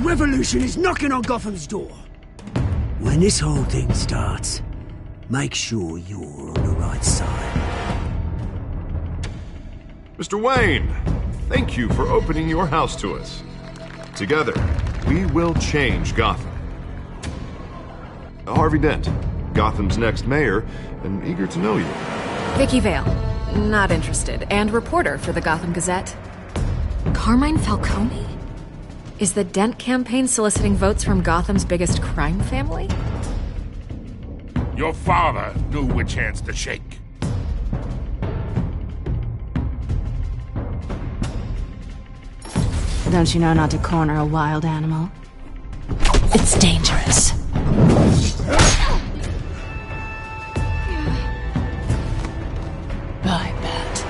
revolution is knocking on Gotham's door. When this whole thing starts, make sure you're on the right side. Mr. Wayne, thank you for opening your house to us. Together, we will change Gotham. Harvey Dent, Gotham's next mayor, and eager to know you. Vicky Vale, not interested, and reporter for the Gotham Gazette. Carmine Falcone? Is the Dent campaign soliciting votes from Gotham's biggest crime family? Your father knew which hands to shake. Don't you know not to corner a wild animal? It's dangerous. Bye, Bat.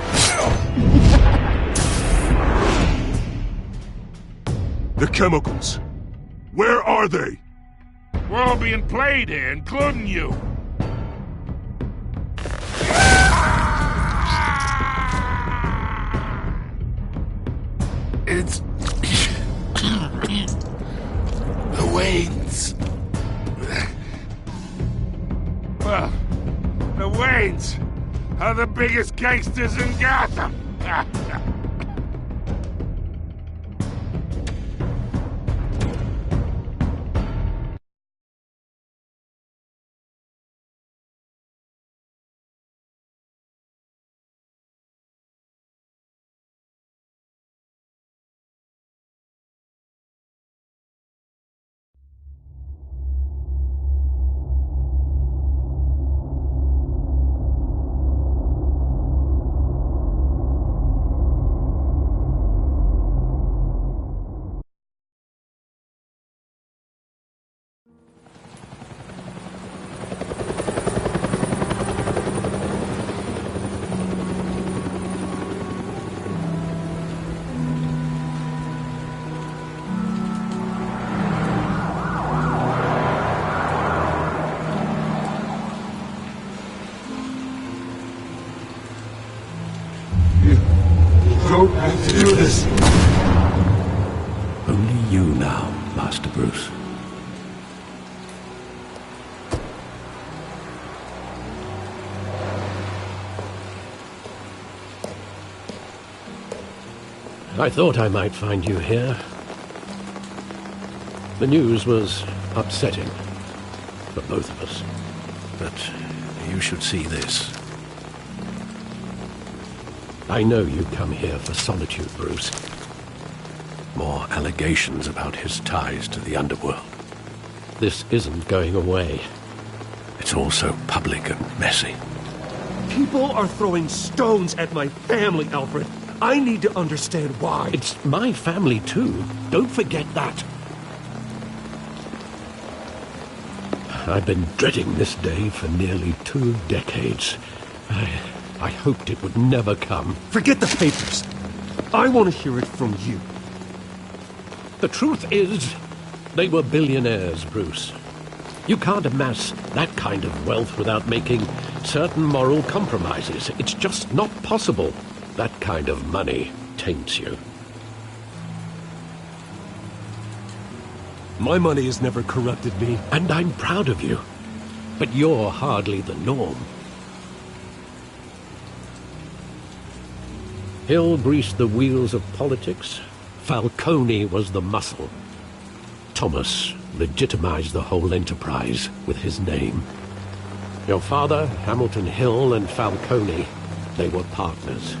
The chemicals. Where are they? We're all being played here, including you. It's... the Waynes. Well, the Waynes are the biggest gangsters in Gotham. Don't have to do this. Only you now, Master Bruce. I thought I might find you here. The news was upsetting for both of us. But you should see this. I know you come here for solitude, Bruce. More allegations about his ties to the underworld. This isn't going away. It's all so public and messy. People are throwing stones at my family, Alfred. I need to understand why. It's my family, too. Don't forget that. I've been dreading this day for nearly 2 decades. I hoped it would never come. Forget the papers. I want to hear it from you. The truth is, they were billionaires, Bruce. You can't amass that kind of wealth without making certain moral compromises. It's just not possible. That kind of money taints you. My money has never corrupted me. And I'm proud of you. But you're hardly the norm. Hill greased the wheels of politics. Falcone was the muscle. Thomas legitimized the whole enterprise with his name. Your father, Hamilton Hill, and Falcone, they were partners.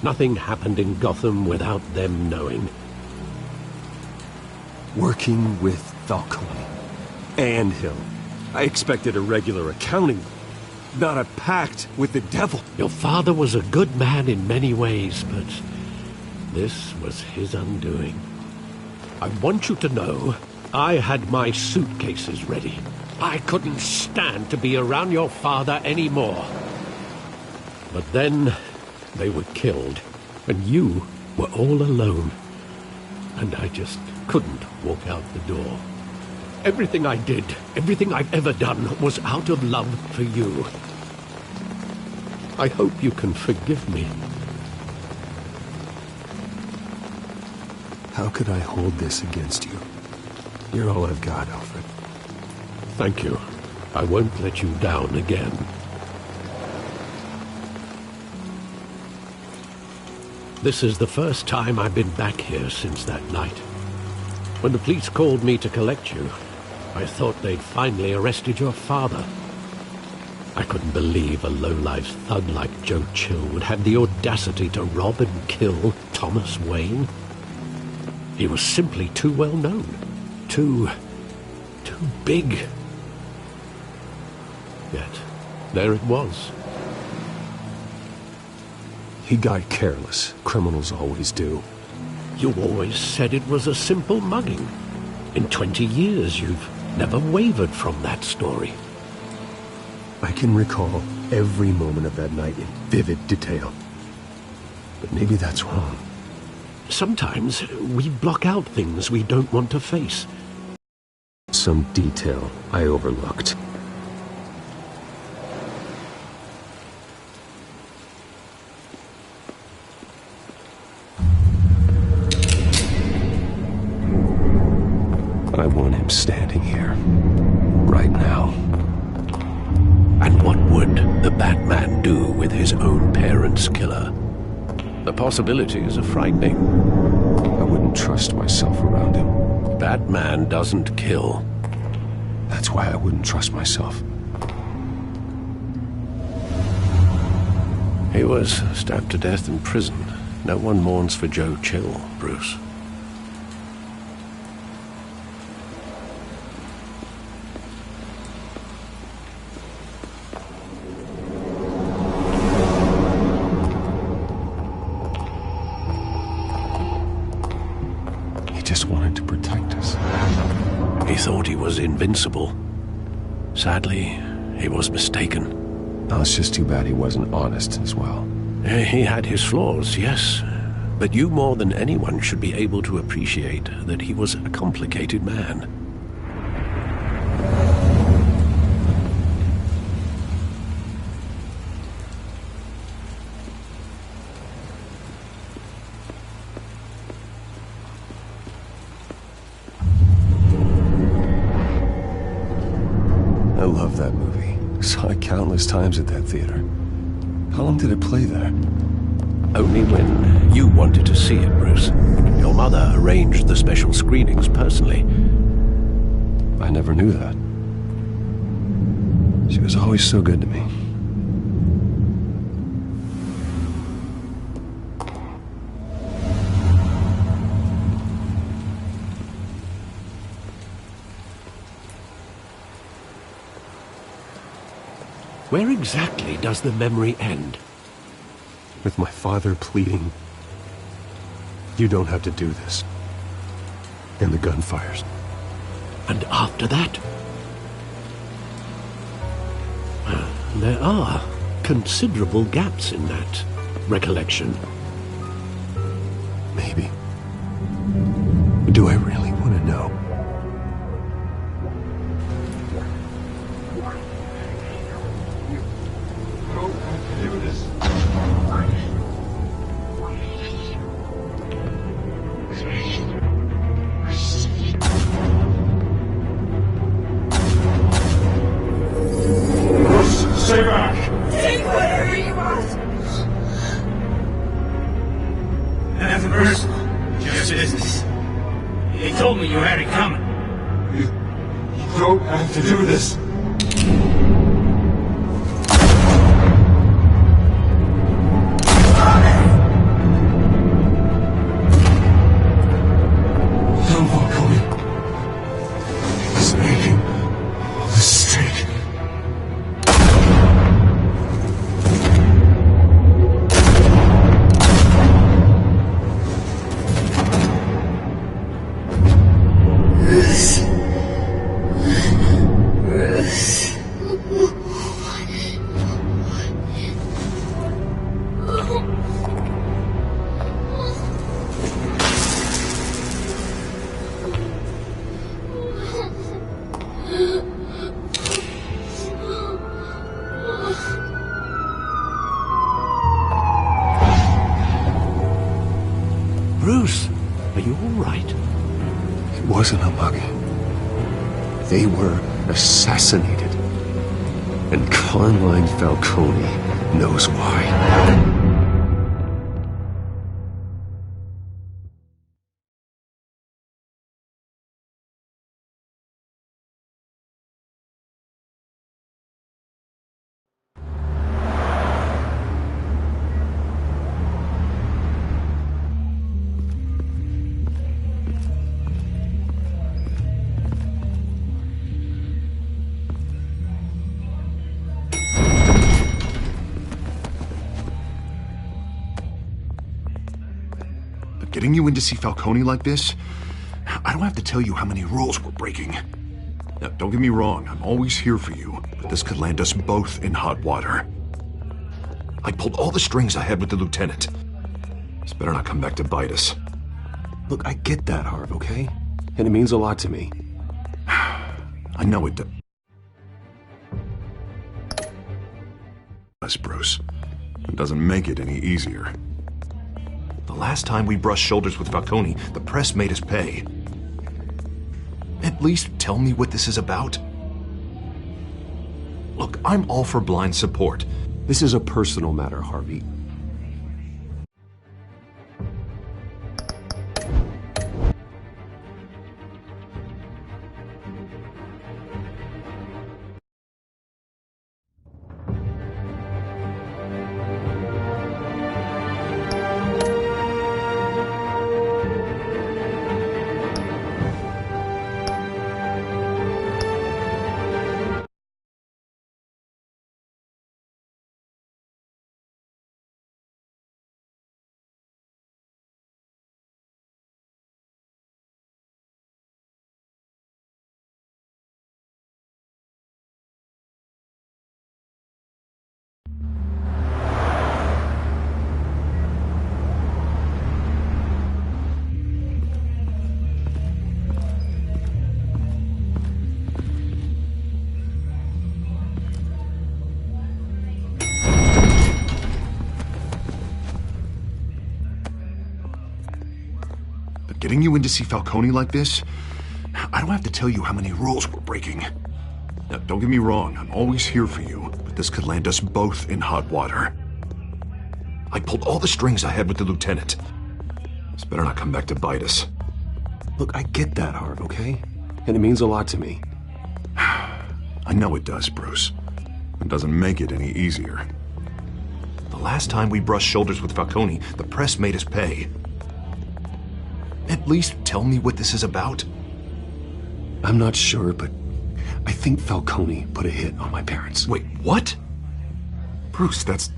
Nothing happened in Gotham without them knowing. Working with Falcone and Hill. I expected a regular accounting, not a pact with the devil. Your father was a good man in many ways, but this was his undoing. I want you to know, I had my suitcases ready. I couldn't stand to be around your father anymore. But then, they were killed, and you were all alone. And I just couldn't walk out the door. Everything I did, everything I've ever done, was out of love for you. I hope you can forgive me. How could I hold this against you? You're all I've got, Alfred. Thank you. I won't let you down again. This is the first time I've been back here since that night. When the police called me to collect you, I thought they'd finally arrested your father. I couldn't believe a low-life thug like Joe Chill would have the audacity to rob and kill Thomas Wayne. He was simply too well known. Too big. Yet, there it was. He got careless. Criminals always do. You always said it was a simple mugging. In 20 years, you've never wavered from that story. I can recall every moment of that night in vivid detail. But maybe that's wrong. Sometimes we block out things we don't want to face. Some detail I overlooked. I want him standing here, right now. And what would the Batman do with his own parents' killer? The possibilities are frightening. I wouldn't trust myself around him. Batman doesn't kill. That's why I wouldn't trust myself. He was stabbed to death in prison. No one mourns for Joe Chill, Bruce. Just wanted to protect us. He thought he was invincible. Sadly, he was mistaken. Oh, it's just too bad he wasn't honest as well. He had his flaws, yes. But you more than anyone should be able to appreciate that he was a complicated man. I love that movie. Saw it countless times at that theater. How long did it play there? Only when you wanted to see it, Bruce. Your mother arranged the special screenings personally. I never knew that. She was always so good to me. Where exactly does the memory end? With my father pleading, "You don't have to do this." And the gun fires. And after that? There are considerable gaps in that recollection. Maybe. Do I really want to know? Stay back! Take whatever you want! Nothing personal, just business. They told me you had it coming. You don't have to do this. Don't walk away. He's making a mistake. Bruce, Are you all right? It wasn't a bug. They were assassinated. And Carmine Falcone knows why. Getting you in to see Falcone like this, I don't have to tell you how many rules we're breaking. Now, don't get me wrong, I'm always here for you, but this could land us both in hot water. I pulled all the strings I had with the lieutenant. This better not come back to bite us. Look, I get that, Harv, okay? And it means a lot to me. I know it does, Bruce. It doesn't make it any easier. The last time we brushed shoulders with Falcone, the press made us pay. At least tell me what this is about. Look, I'm all for blind support. This is a personal matter, Harvey. Getting you in to see Falcone like this, I don't have to tell you how many rules we're breaking. Now, don't get me wrong, I'm always here for you, but this could land us both in hot water. I pulled all the strings I had with the lieutenant. This better not come back to bite us. Look, I get that, Harv, okay? And it means a lot to me. I know it does, Bruce. It doesn't make it any easier. The last time we brushed shoulders with Falcone, the press made us pay. At least tell me what this is about. I'm not sure, but I think Falcone put a hit on my parents. Wait, what? Bruce, that's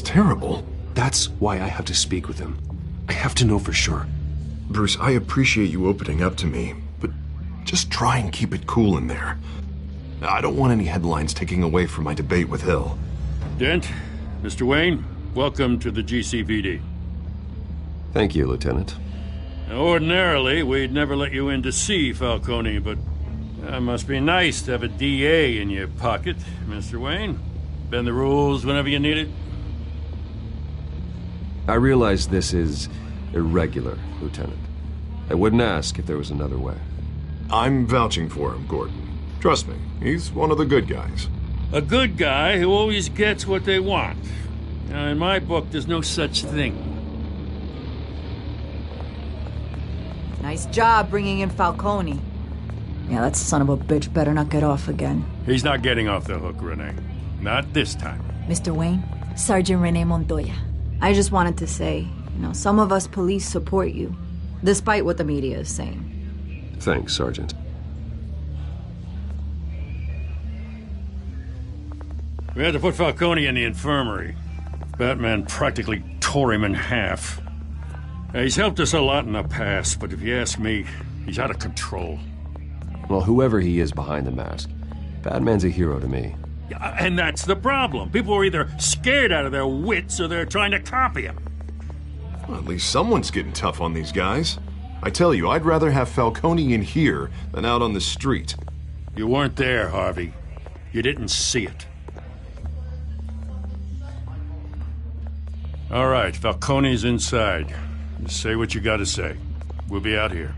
terrible. That's why I have to speak with him. I have to know for sure. Bruce, I appreciate you opening up to me, but just try and keep it cool in there. I don't want any headlines taking away from my debate with Hill. Dent, Mr. Wayne, welcome to the GCPD. Thank you, Lieutenant. Ordinarily, we'd never let you in to see Falcone, but it must be nice to have a DA in your pocket, Mr. Wayne. Bend the rules whenever you need it. I realize this is irregular, Lieutenant. I wouldn't ask if there was another way. I'm vouching for him, Gordon. Trust me, he's one of the good guys. A good guy who always gets what they want. Now, in my book, there's no such thing. Nice job bringing in Falcone. Yeah, that son of a bitch better not get off again. He's not getting off the hook, Renee. Not this time. Mr. Wayne, Sergeant Renee Montoya. I just wanted to say, some of us police support you, despite what the media is saying. Thanks, Sergeant. We had to put Falcone in the infirmary. BatMan practically tore him in half. He's helped us a lot in the past, but if you ask me, he's out of control. Well, whoever he is behind the mask, BatMan's a hero to me. Yeah, and that's the problem. People are either scared out of their wits or they're trying to copy him. Well, at least someone's getting tough on these guys. I tell you, I'd rather have Falcone in here than out on the street. You weren't there, Harvey. You didn't see it. All right, Falcone's inside. Just say what you gotta say. We'll be out here.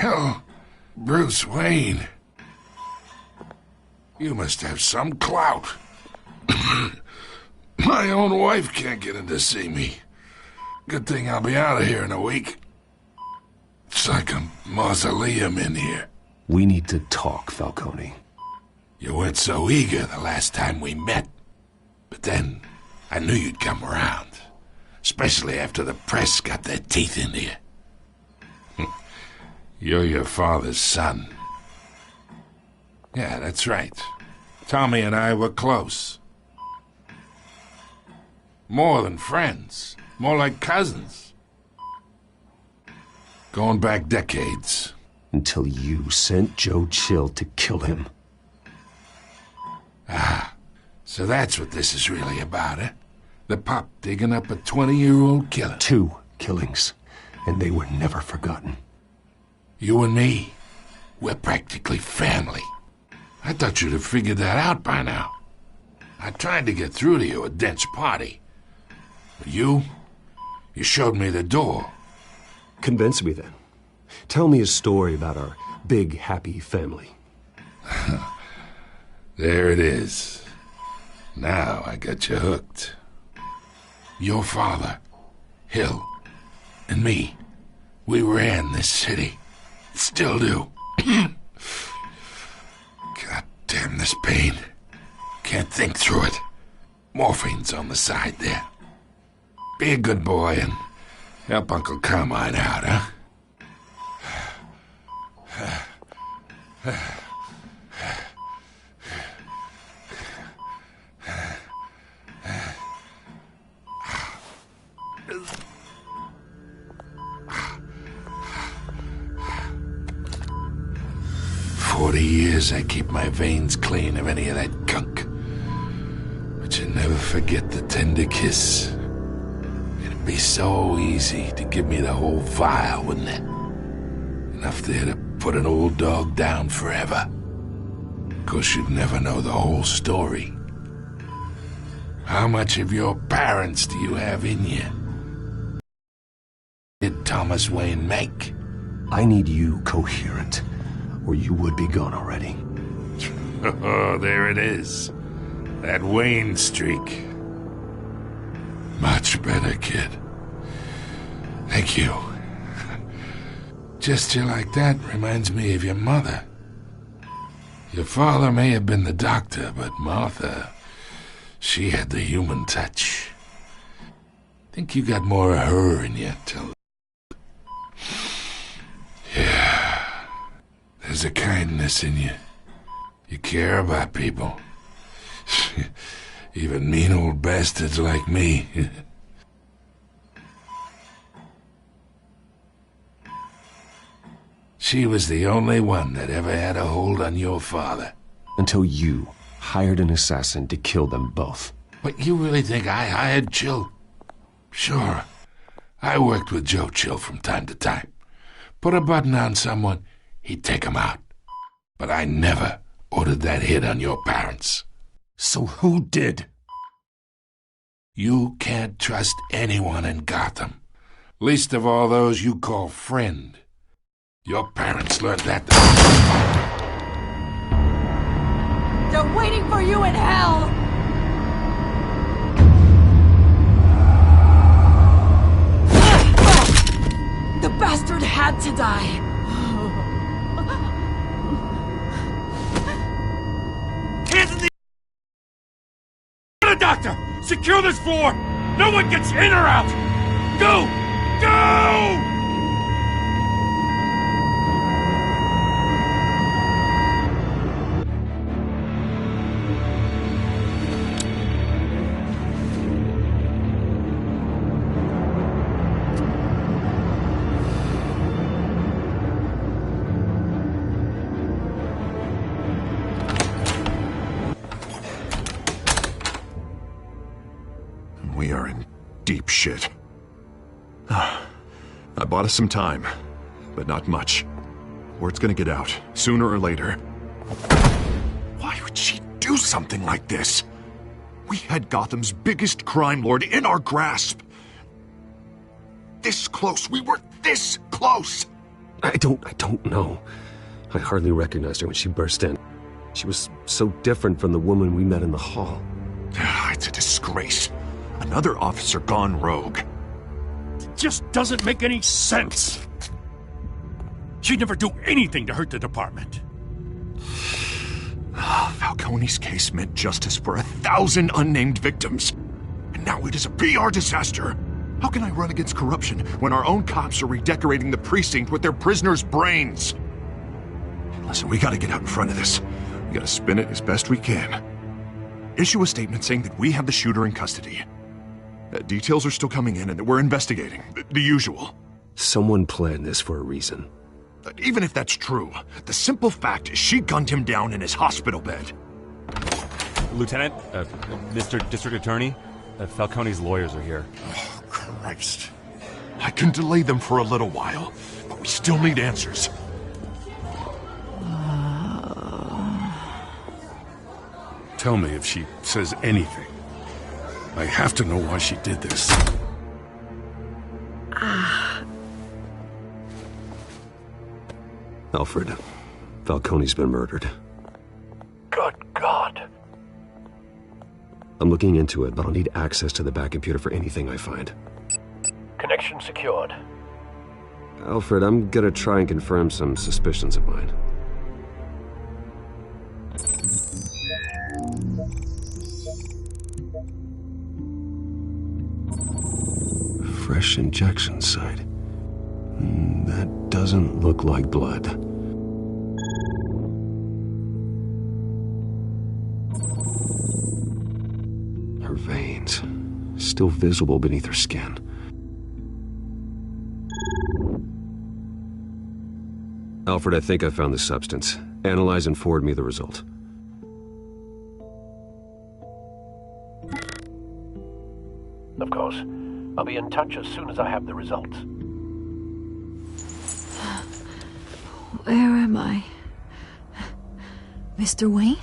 Hell, Bruce Wayne. You must have some clout. My own wife can't get in to see me. Good thing I'll be out of here in a week. It's like a mausoleum in here. We need to talk, Falcone. You weren't so eager the last time we met. But then, I knew you'd come around. Especially after the press got their teeth into you. You're your father's son. Yeah, that's right. Tommy and I were close. More than friends. More like cousins. Going back decades. Until you sent Joe Chill to kill him. Ah, so that's what this is really about, eh? The pup digging up a 20-year-old killer. 2 killings, and they were never forgotten. You and me, we're practically family. I thought you'd have figured that out by now. I tried to get through to you at Dent's party. But you showed me the door. Convince me then. Tell me a story about our big, happy family. There it is. Now I got you hooked. Your father, Hill, and me, we ran this city. Still do. God damn this pain. Can't think through it. Morphine's on the side there. Be a good boy and help Uncle Carmine out, huh? 40 years I keep my veins clean of any of that gunk. But you never forget the tender kiss. It'd be so easy to give me the whole vial, wouldn't it? Enough there to put an old dog down forever. Of course, you'd never know the whole story. How much of your parents do you have in you? Did Thomas Wayne make? I need you coherent, or you would be gone already. Oh, there it is. That Wayne streak. Much better, kid. Thank you. Gesture like that reminds me of your mother. Your father may have been the doctor, but Martha, she had the human touch. Think you got more of her in you till... Yeah. There's a kindness in you. You care about people. Even mean old bastards like me. She was the only one that ever had a hold on your father. Until you hired an assassin to kill them both. But you really think I hired Chill? Sure. I worked with Joe Chill from time to time. Put a button on someone, he'd take him out. But I never ordered that hit on your parents. So who did? You can't trust anyone in Gotham. Least of all those you call friend. Your parents learned that. They're waiting for you in hell! The bastard had to die. Hands in the doctor! Secure this floor! No one gets in or out! Go! Go! shit. I bought us some time, but not much. Word's gonna get out, sooner or later. Why would she do something like this? We had Gotham's biggest crime lord in our grasp. This close. We were this close. I don't know. I hardly recognized her when she burst in. She was so different from the woman we met in the hall. It's a disgrace. Another officer gone rogue. It just doesn't make any sense. She'd never do anything to hurt the department. Falcone's case meant justice for 1,000 unnamed victims. And now it is a PR disaster. How can I run against corruption when our own cops are redecorating the precinct with their prisoners' brains? Listen, we gotta get out in front of this. We gotta spin it as best we can. Issue a statement saying that we have the shooter in custody. Details are still coming in and that we're investigating. The usual. Someone planned this for a reason. Even if that's true, the simple fact is she gunned him down in his hospital bed. Lieutenant, Mr. District Attorney, Falcone's lawyers are here. Oh, Christ. I can delay them for a little while, but we still need answers. Tell me if she says anything. I have to know why she did this. Alfred, Falcone's been murdered. Good God. I'm looking into it, but I'll need access to the back computer for anything I find. Connection secured. Alfred, I'm gonna try and confirm some suspicions of mine. Fresh injection site. That doesn't look like blood. Her veins, still visible beneath her skin. Alfred, I think I found the substance. Analyze and forward me the result. Of course. I'll be in touch as soon as I have the results. Where am I? Mr. Wayne?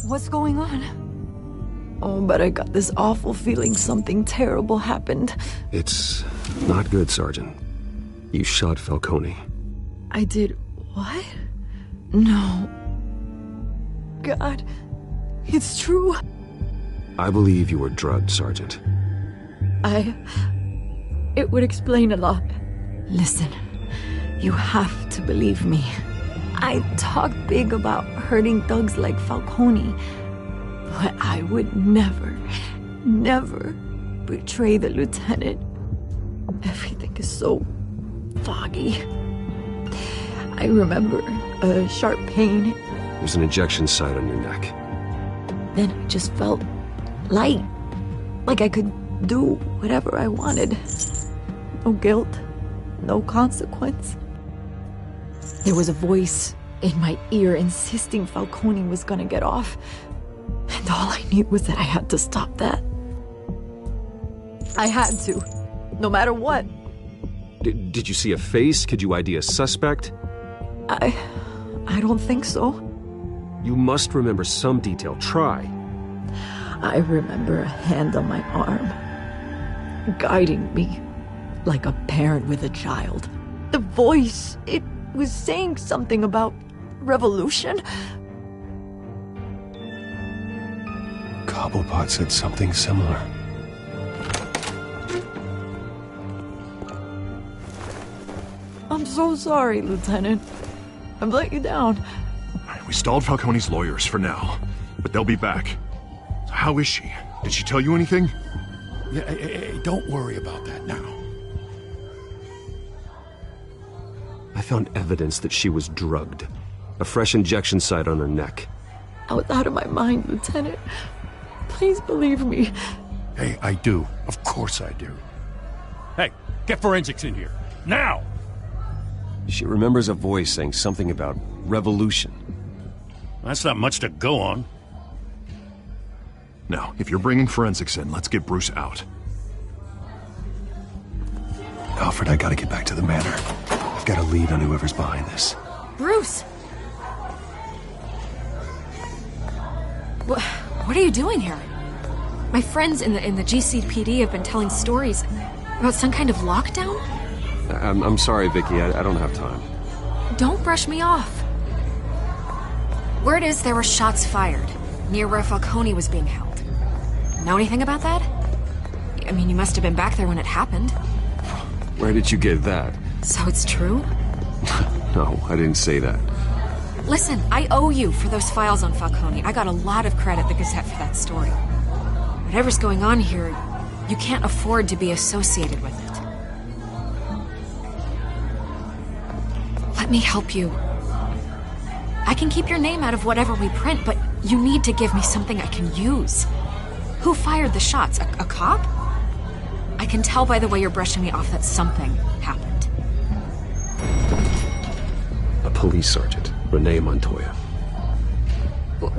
What's going on? Oh, but I got this awful feeling something terrible happened. It's not good, Sergeant. You shot Falcone. I did what? No. God, it's true. I believe you were drugged, Sergeant. It would explain a lot. Listen, you have to believe me. I talk big about hurting thugs like Falcone, but I would never betray the lieutenant. Everything is so foggy. I remember a sharp pain. There's an injection site on your neck. Then I just felt light, like I could do whatever I wanted. No guilt, no consequence. There was a voice in my ear insisting Falcone was gonna get off. And all I knew was that I had to stop that. I had to, no matter what. Did you see a face? Could you ID a suspect? I don't think so. You must remember some detail. Try. I remember a hand on my arm, guiding me like a parent with a child. The voice, it was saying something about revolution. Cobblepot said something similar. I'm so sorry, Lieutenant. I've let you down. We stalled Falcone's lawyers for now, but they'll be back. So how is she? Did she tell you anything? Yeah, hey, don't worry about that now. I found evidence that she was drugged. A fresh injection site on her neck. I was out of my mind, Lieutenant. Please believe me. Hey, I do. Of course I do. Hey, get forensics in here. Now! She remembers a voice saying something about revolution. That's not much to go on. Now, if you're bringing forensics in, let's get Bruce out. Alfred, I gotta get back to the manor. I've got a lead on whoever's behind this. Bruce! What are you doing here? My friends in the GCPD have been telling stories about some kind of lockdown? I'm sorry, Vicky. I don't have time. Don't brush me off. Word is there were shots fired near where Falcone was being held. Know anything about that? I mean, you must have been back there when it happened. Where did you get that? So it's true? No, I didn't say that. Listen, I owe you for those files on Falcone. I got a lot of credit at the Gazette for that story. Whatever's going on here, you can't afford to be associated with it. Let me help you. I can keep your name out of whatever we print, but you need to give me something I can use. Who fired the shots? A cop? I can tell by the way you're brushing me off that something happened. A police sergeant, Renee Montoya.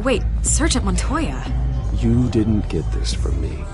Wait, Sergeant Montoya? You didn't get this from me.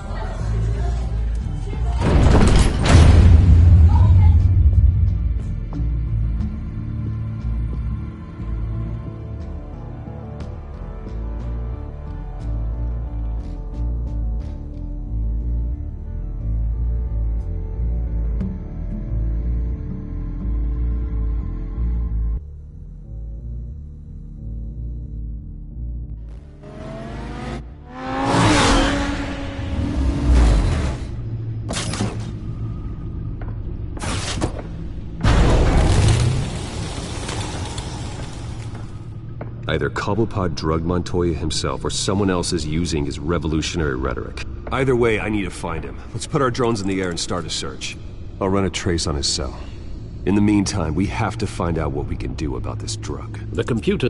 Either Cobblepot drugged Montoya himself, or someone else is using his revolutionary rhetoric. Either way, I need to find him. Let's put our drones in the air and start a search. I'll run a trace on his cell. In the meantime, we have to find out what we can do about this drug. The computer